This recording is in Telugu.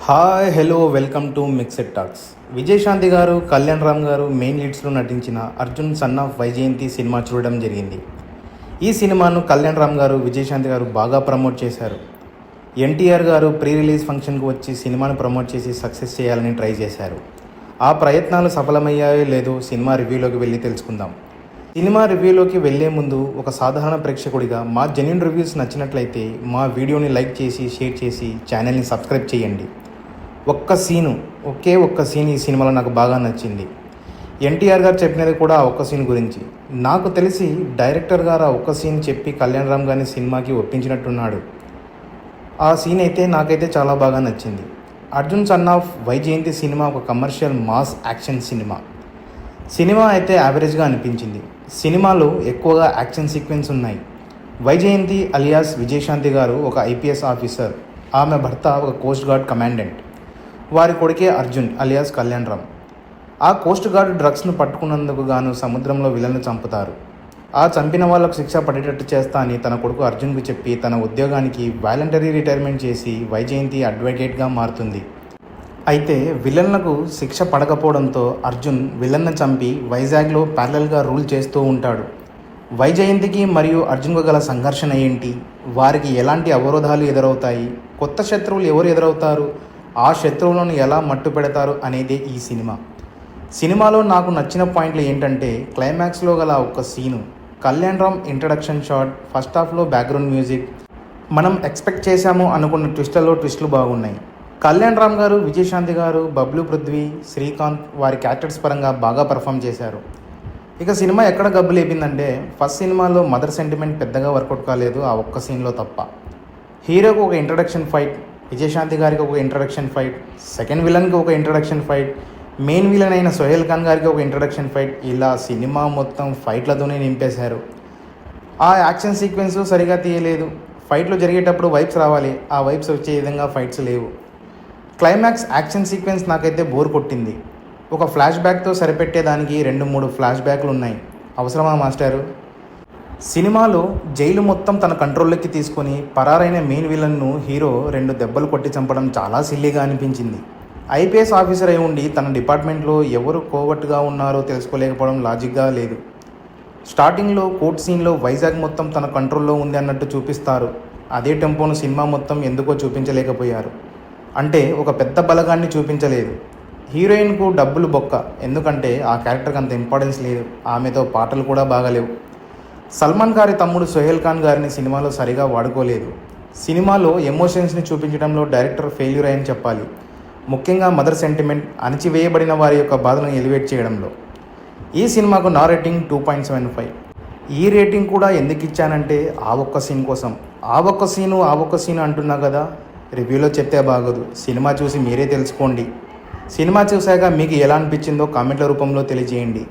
Hi hello welcome to mixed talks. Vijayashanti గారు, కళ్యాణ్ రామ్ గారు మెయిన్ లీడ్స్లో నటించిన Arjun son of Vyjayanthi cinema చూడడం జరిగింది. ఈ సినిమాను కళ్యాణ్ రామ్ గారు, విజయశాంతి గారు బాగా ప్రమోట్ చేశారు. ఎన్టీఆర్ గారు ప్రీ రిలీజ్ ఫంక్షన్కు వచ్చి సినిమాను ప్రమోట్ చేసి సక్సెస్ చేయాలని ట్రై చేశారు. ఆ ప్రయత్నాలు సఫలమయ్యాయో లేదో సినిమా రివ్యూలోకి వెళ్ళి తెలుసుకుందాం. సినిమా రివ్యూలోకి వెళ్లే ముందు ఒక సాధారణ ప్రేక్షకుడిగా మా జెన్యూన్ రివ్యూస్ నచ్చినట్లయితే మా వీడియోని లైక్ చేసి షేర్ చేసి ఛానల్ని సబ్స్క్రైబ్ చేయండి. ఒకే ఒక్క సీన్ ఈ సినిమాలో నాకు బాగా నచ్చింది. ఎన్టీఆర్ గారు చెప్పినది కూడా ఆ ఒక్క సీన్ గురించి. నాకు తెలిసి డైరెక్టర్ గారు ఆ ఒక్క సీన్ చెప్పి కళ్యాణ్ రామ్ గారిని సినిమాకి ఒప్పించినట్టున్నాడు. ఆ సీన్ అయితే నాకైతే చాలా బాగా నచ్చింది. Arjun son of Vyjayanthi cinema ఒక కమర్షియల్ మాస్ యాక్షన్ సినిమా అయితే యావరేజ్గా అనిపించింది. సినిమాలో ఎక్కువగా యాక్షన్ సీక్వెన్స్ ఉన్నాయి. వైజయంతి అలియాస్ విజయశాంతి గారు ఒక ఐపీఎస్ ఆఫీసర్, ఆమె భర్త ఒక కోస్ట్ గార్డ్ కమాండెంట్. వారి కొడుకే అర్జున్ అలియాస్ కళ్యాణ్ రామ్. ఆ కోస్ట్ గార్డ్ డ్రగ్స్ను పట్టుకున్నందుకు గాను సముద్రంలో విలన్ను చంపుతారు. ఆ చంపిన వాళ్ళకు శిక్ష పడేటట్టు చేస్తా అని తన కొడుకు అర్జున్కు చెప్పి తన ఉద్యోగానికి వాలంటరీ రిటైర్మెంట్ చేసి వైజయంతి అడ్వకేట్గా మారుతుంది. అయితే విలన్లకు శిక్ష పడకపోవడంతో అర్జున్ విలన్ను చంపి వైజాగ్లో ప్యారలల్గా రూల్ చేస్తూ ఉంటాడు. వైజయంతికి మరియు అర్జున్కు గల సంఘర్షణ ఏంటి, వారికి ఎలాంటి అవరోధాలు ఎదురవుతాయి, కొత్త శత్రువులు ఎవరు ఎదురవుతారు, ఆ శత్రువులను ఎలా మట్టు పెడతారు అనేదే ఈ సినిమాలో నాకు నచ్చిన పాయింట్లు ఏంటంటే, క్లైమాక్స్లో గల ఒక scene, Kalyan Ram introduction shot, first హాఫ్లో బ్యాక్గ్రౌండ్ మ్యూజిక్, మనం ఎక్స్పెక్ట్ చేశాము అనుకున్న ట్విస్టులు బాగున్నాయి. కళ్యాణ్ రామ్ గారు, విజయశాంతి గారు, బబ్లు పృథ్వీ, శ్రీకాంత్ వారి క్యారెక్టర్స్ పరంగా బాగా పర్ఫామ్ చేశారు. ఇక సినిమా ఎక్కడ గబ్బు లేపిందంటే, ఫస్ట్ సినిమాలో మదర్ సెంటిమెంట్ పెద్దగా వర్కౌట్ కాలేదు, ఆ ఒక్క సీన్లో తప్ప. హీరోకు ఒక ఇంట్రడక్షన్ ఫైట్, విజయశాంతి గారికి ఒక ఇంట్రడక్షన్ ఫైట్, సెకండ్ విలన్కి ఒక ఇంట్రడక్షన్ ఫైట్, మెయిన్ విలన్ అయిన సోహెల్ ఖాన్ గారికి ఒక ఇంట్రడక్షన్ ఫైట్, ఇలా సినిమా మొత్తం ఫైట్లతోనే నింపేశారు. ఆ యాక్షన్ సీక్వెన్స్ సరిగా తీయలేదు. ఫైట్లు జరిగేటప్పుడు వైబ్స్ రావాలి, ఆ వైబ్స్ వచ్చే విధంగా ఫైట్స్ లేవు. క్లైమాక్స్ యాక్షన్ సీక్వెన్స్ నాకైతే బోర్ కొట్టింది. ఒక ఫ్లాష్ బ్యాక్తో సరిపెట్టేదానికి 2-3 ఫ్లాష్ బ్యాక్లు ఉన్నాయి, అవసరమా మాస్టారు? సినిమాలో జైలు మొత్తం తన కంట్రోల్లోకి తీసుకొని పరారైన మెయిన్ విలన్ను హీరో 2 దెబ్బలు కొట్టి చంపడం చాలా సిల్లీగా అనిపించింది. ఐపీఎస్ ఆఫీసర్ అయి ఉండి తన డిపార్ట్మెంట్లో ఎవరు కోవర్ట్గా ఉన్నారో తెలుసుకోలేకపోవడం లాజిక్గా లేదు. స్టార్టింగ్లో కోర్ట్ సీన్లో వైజాగ్ మొత్తం తన కంట్రోల్లో ఉంది అన్నట్టు చూపిస్తారు. అదే టెంపోను సినిమా మొత్తం ఎందుకో చూపించలేకపోయారు. అంటే ఒక పెద్ద బలగాన్ని చూపించలేదు. హీరోయిన్కు డబ్బులు బొక్క, ఎందుకంటే ఆ క్యారెక్టర్కి అంత ఇంపార్టెన్స్ లేదు, ఆమెతో పాటలు కూడా బాగాలేవు. సల్మాన్ గారి తమ్ముడు సోహెల్ ఖాన్ గారిని సినిమాలో సరిగా వాడుకోలేదు. సినిమాలో ఎమోషన్స్ని చూపించడంలో డైరెక్టర్ ఫెయిల్యూర్ అని చెప్పాలి. ముఖ్యంగా మదర్ సెంటిమెంట్, అణచివేయబడిన వారి యొక్క బాధలను ఎలివేట్ చేయడంలో. ఈ సినిమాకు నా రేటింగ్ 2.75. ఈ రేటింగ్ కూడా ఎందుకు ఇచ్చానంటే ఆ ఒక్క సీన్ కోసం. ఆ ఒక్క సీను అంటున్నా కదా, రివ్యూలో చెప్తే బాగోదు, సినిమా చూసి మీరే తెలుసుకోండి. సినిమా చూశాక మీకు ఎలా అనిపించిందో కామెంట్ల రూపంలో తెలియజేయండి.